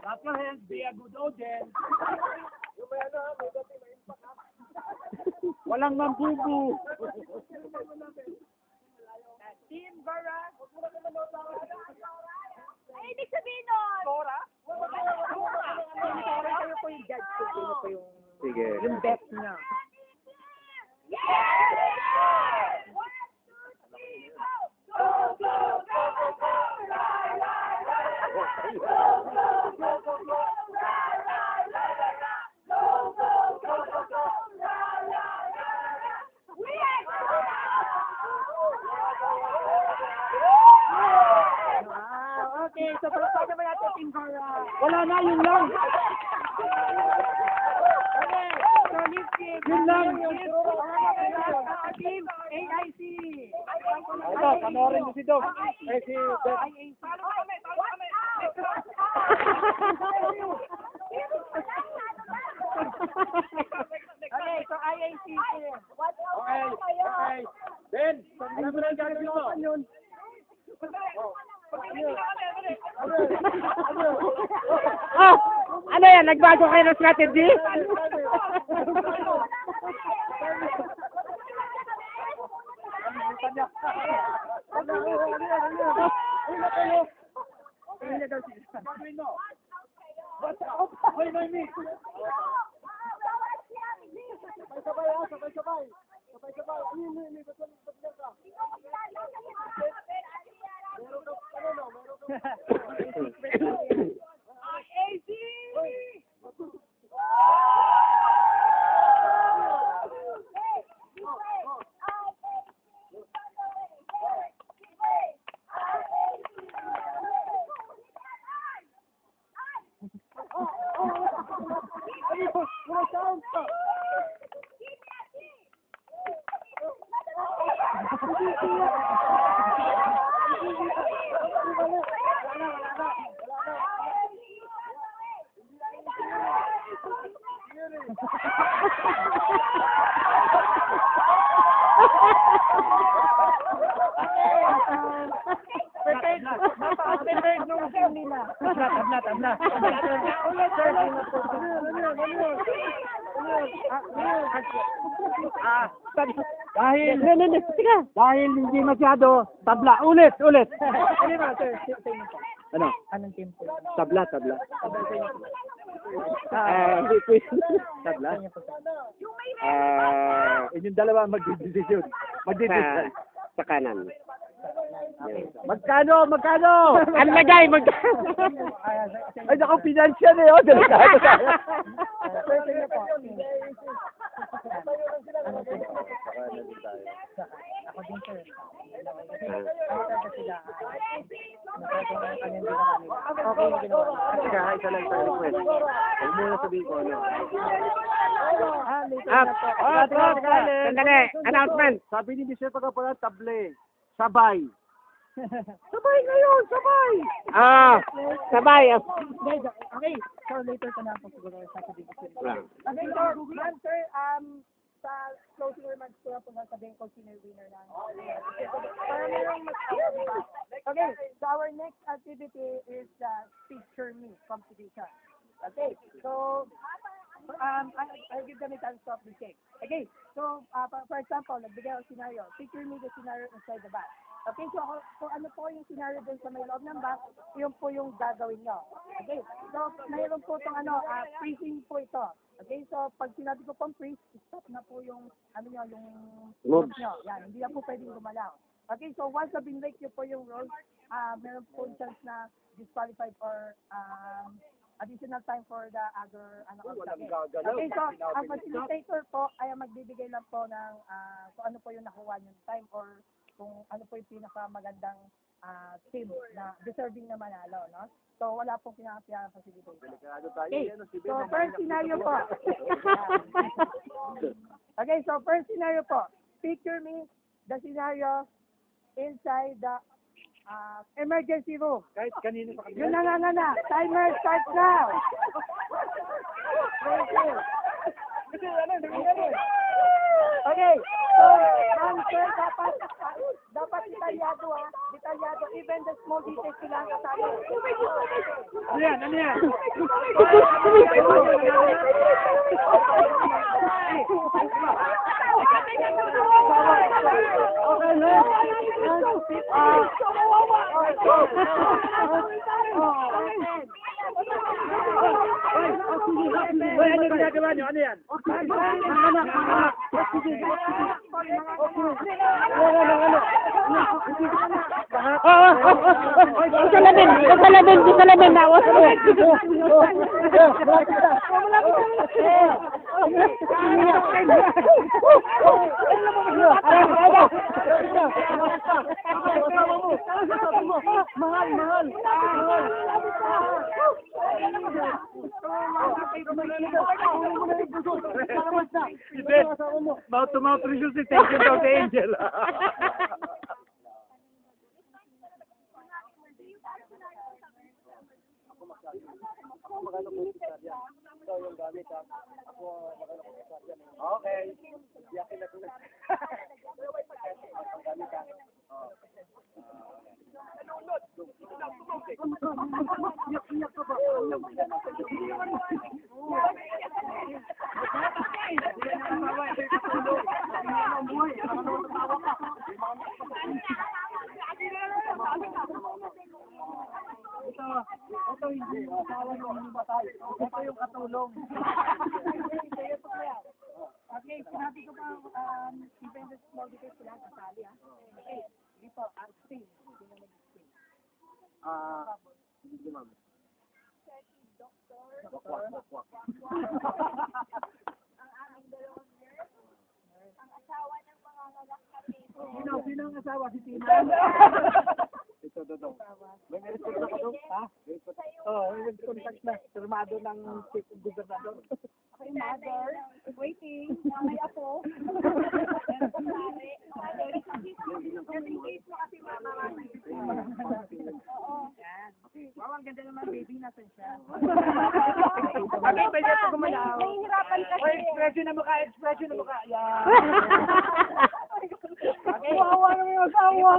Clap your hands, be a good audience. Walang mambubu. Team Bara. Ay, ibig sabihin nun! Cora? Kayo po yung judge ko. Kayo po yung... Sige. Yung best niya. Okay, so pala naman natin Team Bara. Wala na, yun lang. Okay, so next team. Yun lang. Team AIC. Ito, panoorin mo si Dog. Eh, si Dog. IAC. Okay, so IAC team. Okay, okay. Ben, ano ba ang gagawin mo? Oh, ano yan? Nagbago kayo ng strategy? Tabla. Dahil hindi masyado, tabla. Ulit. Ano? Anong team po? Tabla. Tabla. Inyong dalawa magdidesisyon. Sa kanan. Magkano? Ang lagay, Ay, naku, financial eh. Oh, delikado tayo. Ako din, sir. Okay yung ginawa. Saka, isa lang sa request. Huwag muna sabihin ko ano. Sandali, announcement. Sabi ni Michelle Pagkapalan, table. Sabay. Sabay. Okay, so later ka na po siguro sa academic. Lang. Okay, so, ma'am, sir, sa closing remarks ko na po sabihin ko sino yung winner ng para merong okay, so our next activity is picture me competition. Okay, so I'll give them a time to stop the cake. Okay, so for example, nagbigay ako scenario. Picture me the scenario inside the bag. Okay, so kung ano po yung scenario dun sa may loob ng bag, yun po yung gagawin nyo. Okay, so mayroon po itong freezing po ito. Okay, so pag sinabi ko pong freeze, stop na po yung yung Moves. nyo. Yan, hindi na po pwedeng gumalaw. Okay, so once na binlake nyo po yung rules, meron po chance na disqualified or additional time for the other Okay, so ang facilitator po ay magbibigay lang po ng kung ano po yung nakuha yung time or kung ano po yung pinakamagandang team na deserving na manalo, no? So wala pong facilitator. Okay, so first scenario po. Okay, so first scenario po. Picture me the scenario inside the emergency room. Kahit kanino pa kami. Yun na. Timer starts now. Okay. So, answer dapat detalyado. Detalyado. Even the small details kailangan kasama. Ano yan? Ano yan? Hoy, ano ginagawa niyo? Ano yan? Isa labin, nawas ko. Mouth to mouth result si Thank you daw si Angel. Okay. Yakin na tulad. Ito hindi asawa ng batay. Ito yung katulong. Okay, sinabi ko pa, even the small details sila kasali, ah. Okay, dito, Spain. Sino nag-Spain? Hindi ma'am. Ang aming dalawang nurse, ang asawa ng mga nagkakapit. Sino ang asawa? Si Tina? Ito, Dodong. May response na ka doon? Ha? Oo, yung contact na. Firmado ng chief gobernador. Okay, mother. Waiting. May ako. Wow, ang ganda naman, baby. Nasaan siya? Okay, pwede ako gumalaw. Nahihirapan kasi. Oy, expression na mukha, expression na mukha. Yan. Okay. Wawa naman yung asawa.